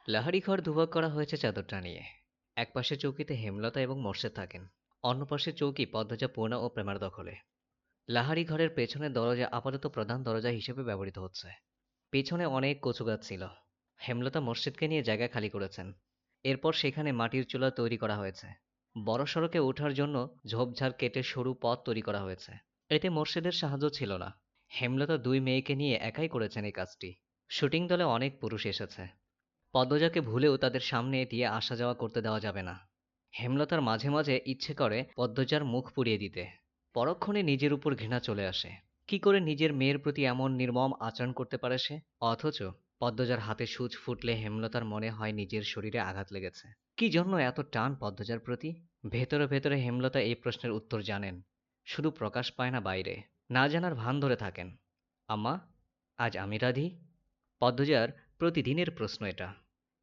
লাহারি ঘর দুভাগ করা হয়েছে চাদর টানিয়ে। এক পাশে চৌকিতে হেমলতা এবং মোর্শেদ থাকেন, অন্য পাশে চৌকি পদ্মজা, পূর্ণা ও প্রেমার দখলে। লাহারি ঘরের পেছনের দরজা আপাতত প্রধান দরজা হিসেবে ব্যবহৃত হচ্ছে। পেছনে অনেক কচু গাছ ছিল। হেমলতা মোর্শেদকে নিয়ে জায়গা খালি করেছেন। এরপর সেখানে মাটির চুলা তৈরি করা হয়েছে। বড় সড়কে ওঠার জন্য ঝোপঝাড় কেটে সরু পথ তৈরি করা হয়েছে। এতে মোর্শেদের সাহায্য ছিল না। হেমলতা দুই মেয়েকে নিয়ে একাই করেছেন এই কাজটি। শুটিং দলে অনেক পুরুষ এসেছে। পদ্মজাকে ভুলেও তাদের সামনে দিয়ে আসা যাওয়া করতে দেওয়া যাবে না। হেমলতার মাঝে মাঝে ইচ্ছে করে পদ্মজার মুখ পুড়িয়ে দিতে। পরক্ষণে নিজের উপর ঘৃণা চলে আসে। কি করে নিজের মেয়ের প্রতি এমন নির্মম আচরণ করতে পারে সে? অথচ পদ্মজার হাতে সূচ ফুটলে হেমলতার মনে হয় নিজের শরীরে আঘাত লেগেছে। কি জন্য এত টান পদ্মজার প্রতি? ভেতরে ভেতরে হেমলতা এই প্রশ্নের উত্তর জানেন, শুধু প্রকাশ পায় না বাইরে। না জানার ভান ধরে থাকেন। আম্মা, আজ আমি রাধি? পদ্মজার প্রতিদিনের প্রশ্ন এটা।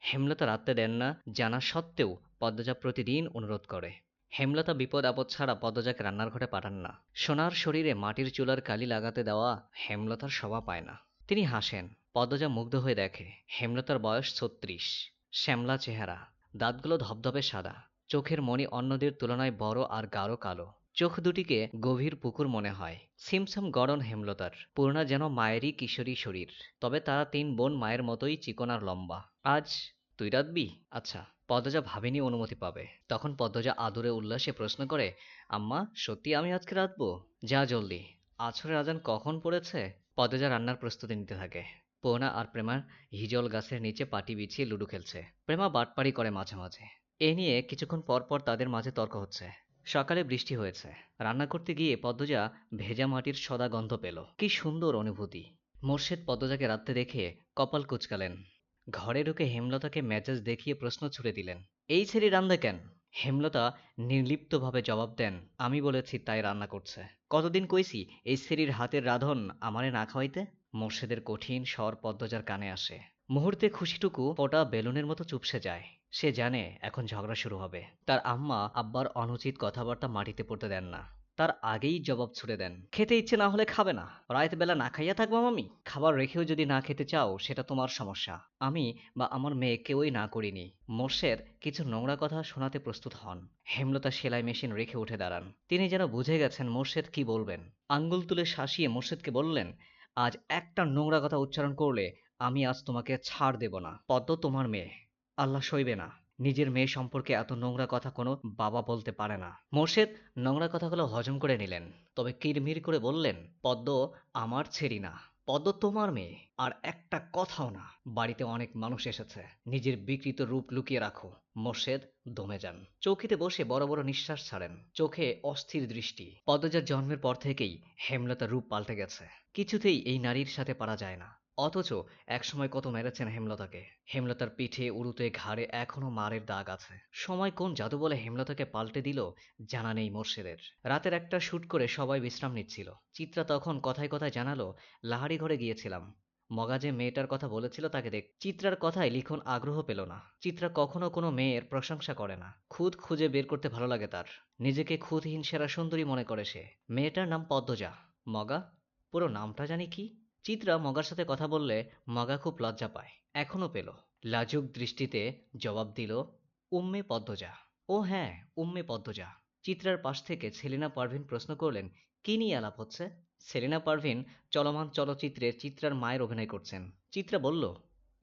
হেমলতা রাখতে দেন না জানা সত্ত্বেও পদ্মজা প্রতিদিন অনুরোধ করে। হেমলতা বিপদ আপদ ছাড়া পদ্মজাকে রান্নার ঘরে পাঠান না। সোনার শরীরে মাটির চুলার কালি লাগাতে দেওয়া হেমলতার শোভা পায় না। তিনি হাসেন। পদ্মজা মুগ্ধ হয়ে দেখে হেমলতার বয়স ৩৬। শ্যামলা চেহারা, দাঁতগুলো ধবধবে সাদা, চোখের মণি অন্যদের তুলনায় বড় আর গাঢ় কালো। চোখ দুটিকে গভীর পুকুর মনে হয়। ছিমছাম গড়ন হেমলতার। পূর্ণা যেন মায়েরই কিশোরী শরীর। তবে তারা তিন বোন মায়ের মতোই চিকন আর লম্বা। আজ তুই রাঁধবি? আচ্ছা। পদ্মজা ভাবেনি অনুমতি পাবে। তখন পদ্মজা আদুরে উল্লাসে প্রশ্ন করে, আম্মা, সত্যি আমি আজকে রাঁধবো? যা জলদি। আছরের আজান কখন পড়েছে? পদ্মজা রান্নার প্রস্তুতি নিতে থাকে। পূর্ণা আর প্রেমার হিজল গাছের নিচে পাটি বিছিয়ে লুডো খেলছে। প্রেমা বাটপাড়ি করে মাঝে মাঝে। এ নিয়ে কিছুক্ষণ পর পর তাদের মাঝে তর্ক হচ্ছে। সকালে বৃষ্টি হয়েছে। রান্না করতে গিয়ে পদ্মজা ভেজা মাটির সদা গন্ধ পেল। কি সুন্দর অনুভূতি! মোর্শেদ পদ্মজাকে রাঁধতে দেখে কপাল কুঁচকালেন। ঘরে ঢুকে হেমলতাকে মেজাজ দেখিয়ে প্রশ্ন ছুড়ে দিলেন, এই ছেলে রান্ধে কেন? হেমলতা নির্লিপ্তভাবে জবাব দেন, আমি বলেছি তাই রান্না করছে। কতদিন কইছি এই ছেলের হাতের রাঁধন আমারে না খাওয়াইতে? মোর্শেদের কঠিন স্বর পদ্মজার কানে আসে। মুহূর্তে খুশিটুকু ফোটা বেলুনের মতো চুপসে যায়। সে জানে এখন ঝগড়া শুরু হবে। তার আম্মা আব্বার অনুচিত কথাবার্তা মাটিতে পড়তে দেন না। তার আগেই জবাব ছুড়ে দেন, খেতে ইচ্ছে না হলে খাবে না। রাত বেলা না খাইয়া থাকবো আমি? খাবার রেখেও যদি না খেতে চাও সেটা তোমার সমস্যা। আমি বা আমার মেয়ে কেউই না করিনি। মোর্শেদ কিছু নোংরা কথা শোনাতে প্রস্তুত হন। হেমলতা সেলাই মেশিন রেখে উঠে দাঁড়ান। তিনি যেন বুঝে গেছেন মোর্শেদ কি বলবেন। আঙ্গুল তুলে শাসিয়ে মোর্শেদকে বললেন, আজ একটা নোংরা কথা উচ্চারণ করলে আমি আজ তোমাকে ছাড় দেব না। পদ্ম তোমার মেয়ে, আল্লাহ সইবে না। নিজের মেয়ে সম্পর্কে এত নোংরা কথা কোনো বাবা বলতে পারে না। মোর্শেদ নোংরা কথাগুলো হজম করে নিলেন, তবে কিরমির করে বললেন, পদ্ম আমার ছেড়ি না। পদ্ম তোমার মেয়ে, আর একটা কথাও না। বাড়িতে অনেক মানুষ এসেছে, নিজের বিকৃত রূপ লুকিয়ে রাখো। মোর্শেদ দমে যান। চৌকিতে বসে বড় বড় নিঃশ্বাস ছাড়েন। চোখে অস্থির দৃষ্টি। পদ্মজার জন্মের পর থেকেই হেমলতার রূপ পাল্টে গেছে। কিছুতেই এই নারীর সাথে পারা যায় না। অথচ একসময় কত মেরেছেন হেমলতাকে। হেমলতার পিঠে, উরুতে, ঘাড়ে এখনো মারের দাগ আছে। সময় কোন জাদু বলে হেমলতাকে পাল্টে দিল জানা নেই মোর্শেদের। রাতের একটা শুট করে সবাই বিশ্রাম নিচ্ছিল। চিত্রা তখন কথায় কথায় জানালো, লাহারি ঘরে গিয়েছিলাম। মগা যে মেয়েটার কথা বলেছিল তাকে দেখ। চিত্রার কথায় লিখন আগ্রহ পেল না। চিত্রা কখনো কোনো মেয়ের প্রশংসা করে না। খুদ খুঁজে বের করতে ভালো লাগে তার। নিজেকে খুদহীন সেরা সুন্দরী মনে করে সে। মেয়েটার নাম পদ্মজা। মগা? পুরো নামটা জানি কি? চিত্রা মগার সাথে কথা বললে মগা খুব লজ্জা পায়। এখনো পেল। লাজুক দৃষ্টিতে জবাব দিল, উম্মে পদ্মজা। ও হ্যাঁ, উম্মে পদ্মজা। চিত্রার পাশ থেকে সেলিনা পারভিন প্রশ্ন করলেন, কি নিয়ে আলাপ হচ্ছে? সেলিনা পারভিন চলমান চলচ্চিত্রে চিত্রার মায়ের অভিনয় করছেন। চিত্রা বলল,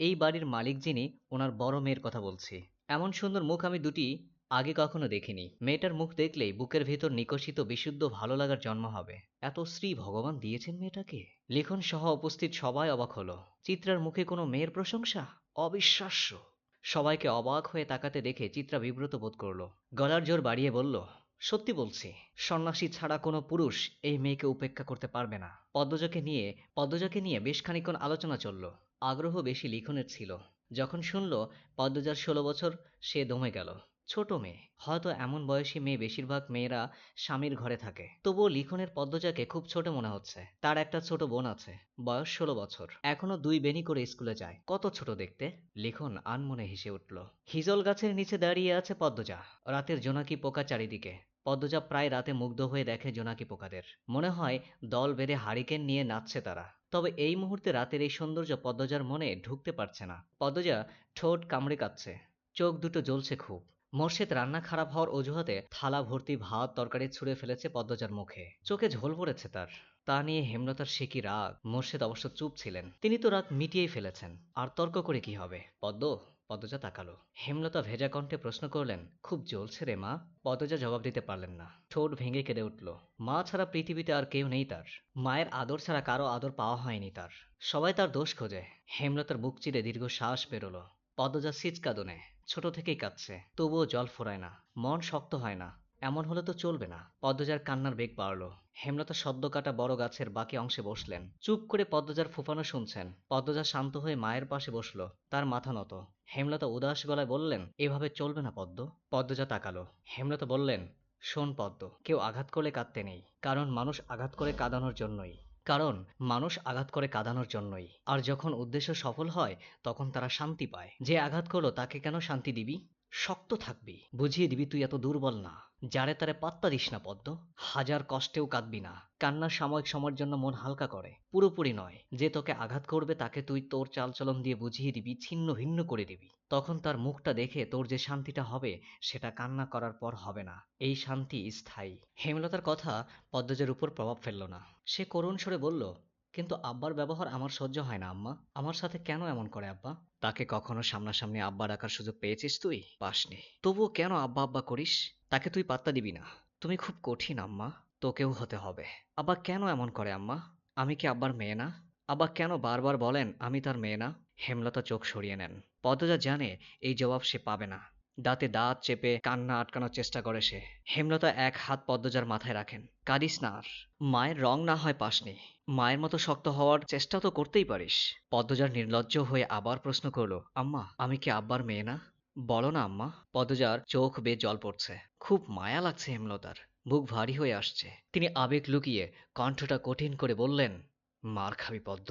এই বাড়ির মালিক যিনি ওনার বড় মেয়ের কথা বলছি। এমন সুন্দর মুখ আমি দুটি আগে কখনো দেখিনি। মেয়েটার মুখ দেখলেই বুকের ভেতর নিকষিত বিশুদ্ধ ভালো লাগার জন্ম হবে। এত শ্রী ভগবান দিয়েছেন মেয়েটাকে। লিখন সহ উপস্থিত সবাই অবাক হলো। চিত্রার মুখে কোনো মেয়ের প্রশংসা? অবিশ্বাস্য। সবাইকে অবাক হয়ে তাকাতে দেখে চিত্রা বিব্রত বোধ করল। গলার জোর বাড়িয়ে বলল, সত্যি বলছি, সন্ন্যাসী ছাড়া কোনো পুরুষ এই মেয়েকে উপেক্ষা করতে পারবে না। পদ্মজাকে নিয়ে বেশ খানিকক্ষণ আলোচনা চলল। আগ্রহ বেশি লিখনের ছিল। যখন শুনল পদ্মজার ১৬ বছর, সে দমে গেল। ছোট মেয়ে, হয়তো এমন বয়সী মেয়ে বেশিরভাগ মেয়েরা স্বামীর ঘরে থাকে। তবুও লিখনের পদ্মজাকে খুব ছোট মনে হচ্ছে। তার একটা ছোট বোন আছে, বয়স ১৬ বছর, এখনো ২ বেনি করে স্কুলে যায়। কত ছোট দেখতে। লিখন আনমনে হেসে উঠল। হিজল গাছের নিচে দাঁড়িয়ে আছে পদ্মজা। রাতের জোনাকি পোকা চারিদিকে। পদ্মজা প্রায় রাতে মুগ্ধ হয়ে দেখে জোনাকি পোকাদের। মনে হয় দল বেঁধে হারিকেন নিয়ে নাচছে তারা। তবে এই মুহূর্তে রাতের এই সৌন্দর্য পদ্মজার মনে ঢুকতে পারছে না। পদ্মজা ঠোঁট কামড়ে কাচ্ছে, চোখ দুটো জ্বলছে খুব। মোর্শেদ রান্না খারাপ হওয়ার অজুহাতে থালা ভর্তি ভাত তরকারি ছুঁড়ে ফেলেছে পদ্মজার মুখে। চোখে ঝোল পড়েছে তার। তা নিয়ে হেমলতার সে কি রাগ! মোর্শেদ অবশ্য চুপ ছিলেন। তিনি তো রাগ মিটিয়েই ফেলেছেন, আর তর্ক করে কি হবে? পদ্মজা তাকালো। হেমলতা ভেজা কণ্ঠে প্রশ্ন করলেন, খুব জ্বলছে রে মা? পদ্মজা জবাব দিতে পারলেন না। ঠোঁট ভেঙে কেঁদে উঠল। মা ছাড়া পৃথিবীতে আর কেউ নেই তার। মায়ের আদর ছাড়া কারো আদর পাওয়া হয়নি তার। সবাই তার দোষ খোঁজে। হেমলতার বুক চিরে দীর্ঘ শ্বাস বেরোলো। পদ্মজা সিচকাদনে, ছোট থেকেই কাঁদছে, তবুও জল ফোরায় না, মন শক্ত হয় না। এমন হলে তো চলবে না। পদ্মজার কান্নার বেগ বাড়ল। হেমলতা সদ্য কাটা বড় গাছের বাকি অংশে বসলেন। চুপ করে পদ্মজার ফুফানো শুনছেন। পদ্মজা শান্ত হয়ে মায়ের পাশে বসলো, তার মাথা নত। হেমলতা উদাস গলায় বললেন, এভাবে চলবে না পদ্ম। পদ্মজা তাকালো। হেমলতা বললেন, শোন পদ্ম, কেউ আঘাত করলে কাঁদতে নেই, কারণ মানুষ আঘাত করে কাঁদানোর জন্যই। আর যখন উদ্দেশ্য সফল হয় তখন তারা শান্তি পায়। যে আঘাত করলো তাকে কেন শান্তি দিবি? শক্ত থাকবি, বুঝিয়ে দিবি তুই এত দুর্বল না। যারে তারে পাত্তা দিস না পদ্ম। হাজার কষ্টেও কাঁদবি না। কান্না সাময়িক সময়ের জন্য মন হালকা করে, পুরোপুরি নয়। যে তোকে আঘাত করবে তাকে তুই তোর চালচলন দিয়ে বুঝিয়ে দিবি, ছিন্ন ভিন্ন করে দিবি। তখন তার মুখটা দেখে তোর যে শান্তিটা হবে সেটা কান্না করার পর হবে না। এই শান্তি স্থায়ী। হেমলতার কথা পদ্মজার উপর প্রভাব ফেলল না। সে করুণ স্বরে বলল, কিন্তু আব্বার ব্যবহার আমার সহ্য হয় না আম্মা। আমার সাথে কেন এমন করে আব্বা? তাকে কখনো সামনাসামনি আব্বা ডাকার সুযোগ পেয়েছিস তুই? পাসনি। তবুও কেন আব্বা আব্বা করিস? তাকে তুই পাত্তা দিবি না। তুমি খুব কঠিন আম্মা, তোকেও হতে হবে। আব্বা কেন এমন করে আম্মা? আমি কি আব্বার মেয়ে না? আব্বা কেন বারবার বলেন আমি তার মেয়ে না? হেমলতা চোখ সরিয়ে নেন। পদ্মজা জানে এই জবাব সে পাবে না। দাঁতে দাঁত চেপে কান্না আটকানোর চেষ্টা করে সে। হেমলতা এক হাত পদ্মজার মাথায় রাখেন। কাঁদিস না আর। মায়ের রং না হয় পাসনি, মায়ের মতো শক্ত হওয়ার চেষ্টা তো করতেই পারিস। পদ্মজার নির্লজ্জ হয়ে আবার প্রশ্ন করলো, আম্মা আমি কি আব্বার মেয়ে না? বলো না আম্মা। পদ্মজার চোখ বেয়ে জল পড়ছে। খুব মায়া লাগছে হেমলতার। বুক ভারী হয়ে আসছে। তিনি আবেগ লুকিয়ে কণ্ঠটা কঠিন করে বললেন, মার খাবি পদ্ম।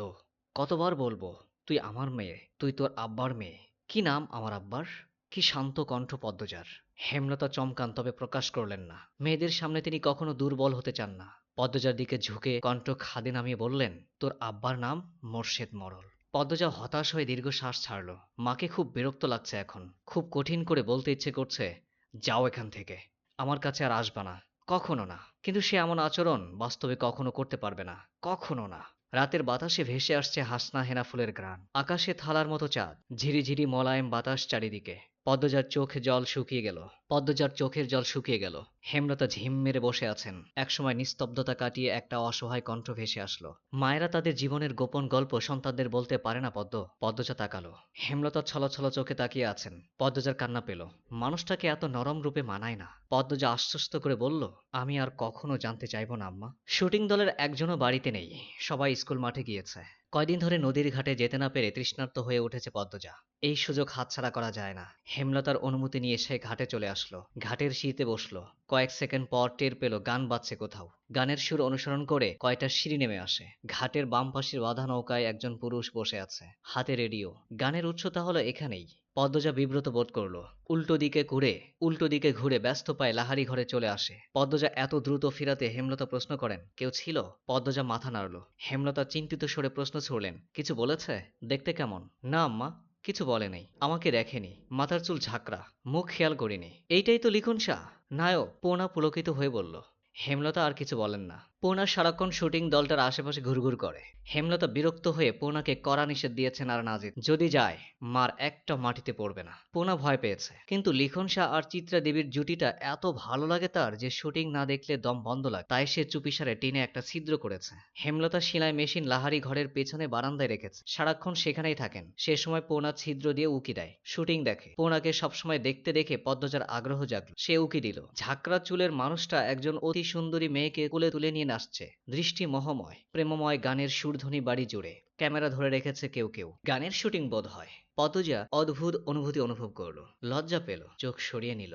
কতবার বলবো তুই আমার মেয়ে, তুই তোর আব্বার মেয়ে। কি নাম আমার আব্বার? কি শান্ত কণ্ঠ পদ্মজার। হেমলতা চমকান, তবে প্রকাশ করলেন না। মেয়েদের সামনে তিনি কখনো দুর্বল হতে চান না। পদ্মজার দিকে ঝুঁকে কণ্ঠ খাদে নামিয়ে বললেন, তোর আব্বার নাম মোর্শেদ মরল। পদ্মজা হতাশ হয়ে দীর্ঘ শ্বাস ছাড়ল। মাকে খুব বিরক্ত লাগছে এখন। খুব কঠিন করে বলতে ইচ্ছে করছে, যাও এখান থেকে, আমার কাছে আর আসবা না, কখনো না। কিন্তু সে এমন আচরণ বাস্তবে কখনো করতে পারবে না, কখনো না। রাতের বাতাসে ভেসে আসছে হাসনা হেনা ফুলের ঘ্রাণ। আকাশে থালার মতো চাঁদ, ঝিরিঝিরি মলায়েম বাতাস চারিদিকে। পদ্মজার চোখের জল শুকিয়ে গেল। হেমলতা ঝিম মেরে বসে আছেন। একসময় নিস্তব্ধতা কাটিয়ে একটা অসহায় কণ্ঠ ভেসে আসলো। মায়েরা তাদের জীবনের গোপন গল্প সন্তানদের বলতে পারে না পদ্ম। পদ্মজা তাকালো। হেমলতা ছলছল চোখে তাকিয়ে আছেন। পদ্মজার কান্না পেল। মানুষটাকে এত নরম রূপে মানায় না। পদ্মজা আশ্বস্ত করে বলল, আমি আর কখনো জানতে চাইব না আম্মা। শুটিং দলের একজনও বাড়িতে নেই, সবাই স্কুল মাঠে গিয়েছে। কয়দিন ধরে নদীর ঘাটে যেতে না পেরে তৃষ্ণার্ত হয়ে উঠেছে পদ্মজা। এই সুযোগ হাতছাড়া করা যায় না। হেমলতার অনুমতি নিয়ে সে ঘাটে চলে আসলো। ঘাটের শীতে বসলো। কয়েক সেকেন্ড পর টের পেল গান বাজছে কোথাও। গানের সুর অনুসরণ করে কয়টা সিঁড়ি নেমে আসে। ঘাটের বাম পাশের বাঁধা নৌকায় একজন পুরুষ বসে আছে, হাতে রেডিও। গানের উৎস তাহলে এখানেই। পদ্মজা বিব্রত বোধ করলো। উল্টো দিকে ঘুরে ব্যস্ত পায়ে লাহারি ঘরে চলে আসে। পদ্মজা এত দ্রুত ফিরাতে হেমলতা প্রশ্ন করেন, কেউ ছিল? পদ্মজা মাথা নাড়ল। হেমলতা চিন্তিত স্বরে প্রশ্ন ছুড়লেন, কিছু বলেছে? দেখতে কেমন? না আম্মা, কিছু বলে নাই। আমাকে দেখেনি, মাথার চুল ঝাঁকড়া, মুখ খেয়াল করিনি। এইটাই তো লিখন শাহ, নায়ক। পূর্ণা পুলকিত হয়ে বলল। হেমলতা আর কিছু বলেন না। পূর্ণা সারাক্ষণ শুটিং দলটার আশেপাশে ঘুরঘুর করে। হেমলতা বিরক্ত হয়ে পূর্ণাকে কড়া নিষেধ দিয়েছেন আর না যেতে। যদি যায় মার একটা মাটিতে পড়বে না। পূর্ণা ভয় পেয়েছে। কিন্তু লিখন শাহ আর চিত্রা দেবীর জুটিটা এত ভালো লাগে তার যে শুটিং না দেখলে দম বন্ধ লাগে। তাই সে চুপিসারে টিনে একটা ছিদ্র করেছে। হেমলতা সেলাই মেশিন লাহারি ঘরের পেছনে বারান্দায় রেখেছে। সারাক্ষণ সেখানেই থাকেন। সে সময় পূর্ণা ছিদ্র দিয়ে উকি দেয়, শুটিং দেখে। পূর্ণাকে সবসময় দেখতে দেখে পদ্মজার আগ্রহ জাগল। সে উকি দিল। ঝাঁকড়া চুলের মানুষটা একজন অতি সুন্দরী মেয়েকে কোলে তুলে নিয়ে নাচছে। দৃষ্টি মোহময়, প্রেমময় গানের সুরধ্বনি বাড়ি জুড়ে। ক্যামেরা ধরে রেখেছে কেউ কেউ। গানের শুটিং বোধ হয়। পদ্মজা অদ্ভুত অনুভূতি অনুভব করলো। লজ্জা পেল, চোখ সরিয়ে নিল।